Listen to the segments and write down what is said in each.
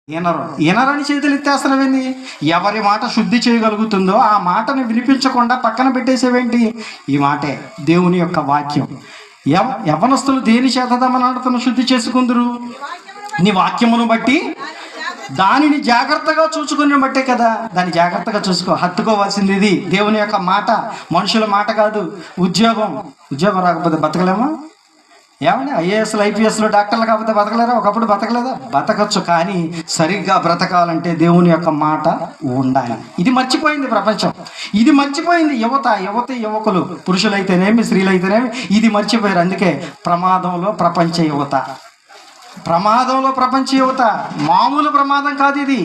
ఈనరని చేతులు ఎత్తేస్తున్నావేంది? ఎవరి మాట శుద్ధి చేయగలుగుతుందో ఆ మాటను వినిపించకుండా పక్కన పెట్టేసేవేంటి? ఈ మాటే దేవుని యొక్క వాక్యం. యవనస్తులు దేని చేతదమనాడుతున్న శుద్ధి చేసుకుందరు? నీ వాక్యమును బట్టి, దానిని జాగ్రత్తగా చూసుకుని బట్టే కదా. దాన్ని జాగ్రత్తగా చూసుకో. హత్తుకోవాల్సింది ఇది దేవుని యొక్క మాట, మనుషుల మాట కాదు. ఉద్యోగం రాకపోతే బతకలేమా? ఏమని ఐఏఎస్లు ఐపీఎస్లు డాక్టర్లు కాకపోతే బతకలేరా? ఒకప్పుడు బతకలేదా? బతకచ్చు. కానీ సరిగ్గా బ్రతకాలంటే దేవుని యొక్క మాట ఉండాలి. ఇది మర్చిపోయింది ప్రపంచం. ఇది మర్చిపోయింది యువకులు, పురుషులైతేనేమి స్త్రీలైతేనేమి ఇది మర్చిపోయారు. అందుకే ప్రమాదంలో ప్రపంచ యువత మామూలు ప్రమాదం కాదు ఇది.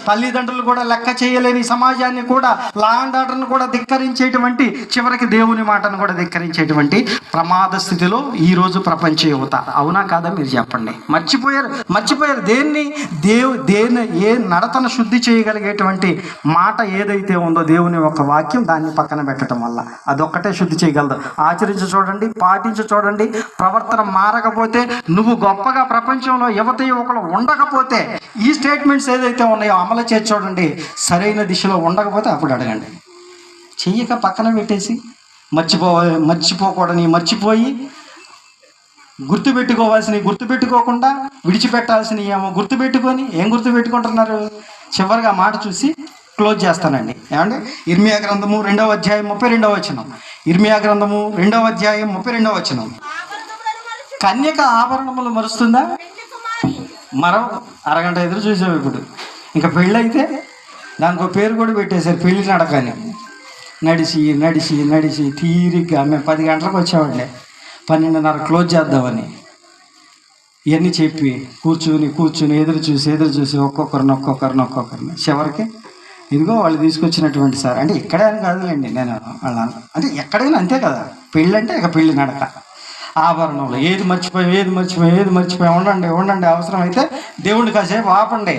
తల్లిదండ్రులు కూడా లెక్క చేయలేని సమాజాన్ని కూడా, లా అండ్ ఆర్డర్ను కూడా ధిక్కరించేటువంటి, చివరికి దేవుని మాటను కూడా ధిక్కరించేటువంటి ప్రమాద స్థితిలో ఈరోజు ప్రపంచ యువత. అవునా కాదా మీరు చెప్పండి? మర్చిపోయారు దేన్ని? ఏ నడతను శుద్ధి చేయగలిగేటువంటి మాట ఏదైతే ఉందో దేవుని ఒక వాక్యం, దాన్ని పక్కన పెట్టడం వల్ల అదొక్కటే శుద్ధి చేయగలదు. ఆచరించి చూడండి, పాటించి చూడండి. ప్రవర్తన మారకపోతే, నువ్వు గొప్పగా ప్రపంచంలో యువకులు ఉండకపోతే, ఈ స్టేట్మెంట్స్ ఏదైతే ఉన్నాయో అమలు చేసి చూడండి. సరైన దిశలో ఉండకపోతే అప్పుడు అడగండి. చెయ్యక పక్కన పెట్టేసి మర్చిపోయి గుర్తుపెట్టుకోకుండా విడిచిపెట్టాల్సిన ఏమో గుర్తుపెట్టుకొని ఏం గుర్తుపెట్టుకుంటున్నారు? చివరిగా మాట చూసి క్లోజ్ చేస్తానండి. ఏమంటే ఇర్మియా గ్రంథము 2వ అధ్యాయం 32వ వచనం. ఇర్మియా గ్రంథము 2వ అధ్యాయం 32వ వచనం. కన్యక ఆభరణములు మరుస్తుందా? మరో అరగంట ఎదురు చూసావు. ఇప్పుడు ఇంకా పెళ్ళి అయితే దానికి ఒక పేరు కూడా పెట్టేశారు, పెళ్ళి నడకని. నడిచి తీరిగ్గా మేము 10 గంటలకు వచ్చేవాళ్ళే, 12:30 క్లోజ్ చేద్దామని. ఇవన్నీ చెప్పి కూర్చుని ఎదురు చూసి ఒక్కొక్కరిని చివరికి ఇదిగో వాళ్ళు తీసుకొచ్చినటువంటి సార్ అంటే ఇక్కడే అని కాదులేండి, నేను వాళ్ళ అంటే ఎక్కడైనా అంతే కదా. పెళ్ళి అంటే ఇక పెళ్ళి నడక. ఆభరణంలో ఏది మర్చిపోయి ఉండండి అవసరం అయితే దేవుడిని కాసేపు ఆపండి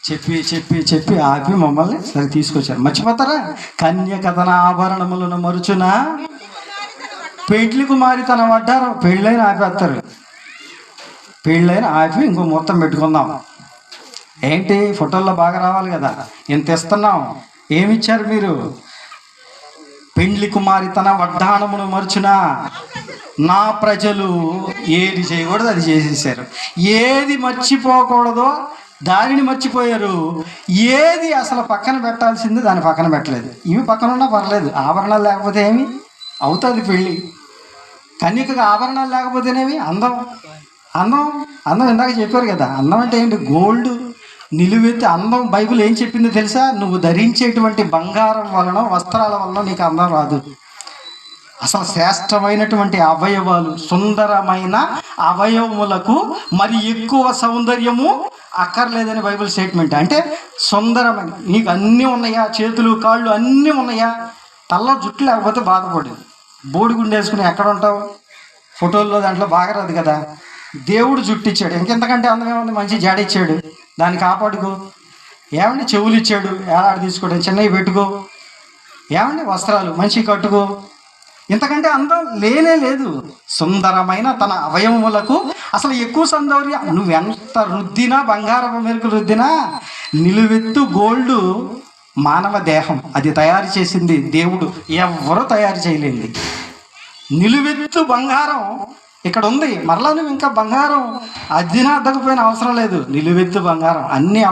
చెప్పి ఆపి మమ్మల్ని సరే తీసుకొచ్చారు. మర్చిపోతారా? కన్యక తన ఆభరణములను మరుచునా, పెండ్లి కుమారి తన వడ్డారం. పెళ్ళైన ఆపేస్తారు. పెళ్ళైన ఆపి ఇంకో మొత్తం పెట్టుకుందాం. ఏంటి ఫోటోల్లో బాగా రావాలి కదా, ఎంత ఇస్తున్నాం, ఏమిచ్చారు మీరు? పెండ్లి కుమారి తన వడ్డాణమును మరుచునా. నా ప్రజలు ఏది చేయకూడదు అది చేసేసారు. ఏది మర్చిపోకూడదో దానిని మర్చిపోయారు. ఏది అసలు పక్కన పెట్టాల్సింది దాన్ని పక్కన పెట్టలేదు. ఇవి పక్కన ఉన్నా పర్లేదు, ఆభరణాలు లేకపోతే ఏమి అవుతుంది పెళ్ళి. కన్యకగా ఆభరణాలు లేకపోతేనేమి అందం. ఇందాక చెప్పారు కదా, అందం అంటే ఏంటి? గోల్డ్ నిలువెత్తి అందం. బైబిల్ ఏం చెప్పిందో తెలుసా? నువ్వు ధరించేటువంటి బంగారం వలన, వస్త్రాల వలన నీకు అందం రాదు. అసలు శ్రేష్టమైనటువంటి అవయవాలు, సుందరమైన అవయవములకు మరి ఎక్కువ సౌందర్యము అక్కర్లేదని బైబిల్ స్టేట్మెంట్. అంటే సుందరమైన, నీకు అన్నీ ఉన్నాయా? చేతులు కాళ్ళు అన్నీ ఉన్నాయా? తల్ల జుట్టు లేకపోతే బాధపడు. బోడిగుండు వేసుకుని ఎక్కడ ఉంటావు? ఫోటోల్లో దాంట్లో బాగా రాదు కదా. దేవుడు జుట్టు ఇచ్చాడు, ఇంకెంతకంటే అందమేముంది? మంచి జాడ ఇచ్చాడు, దాన్ని కాపాడుకో. ఏమండి చెవులు ఇచ్చాడు, ఏలాడ తీసుకోవడం, చిన్నవి పెట్టుకో. ఏమండి వస్త్రాలు మంచి కట్టుకో. ఇంతకంటే అందం లేనే లేదు. సుందరమైన తన అవయవములకు అసలు ఎక్కువ సౌందర్యం. నువ్వెంత రుద్దినా, బంగారపు మెరుగు రుద్దినా, నిలువెత్తు గోల్డ్ మానవ దేహం, అది తయారు చేసింది దేవుడు, ఎవరూ తయారు చేయలేంది. నిలువెత్తు బంగారం ఇక్కడ ఉంది. మరలా నువ్వు ఇంకా బంగారం అద్దినా అద్దకపోయిన అవసరం లేదు. నిలువెత్తు బంగారం అన్ని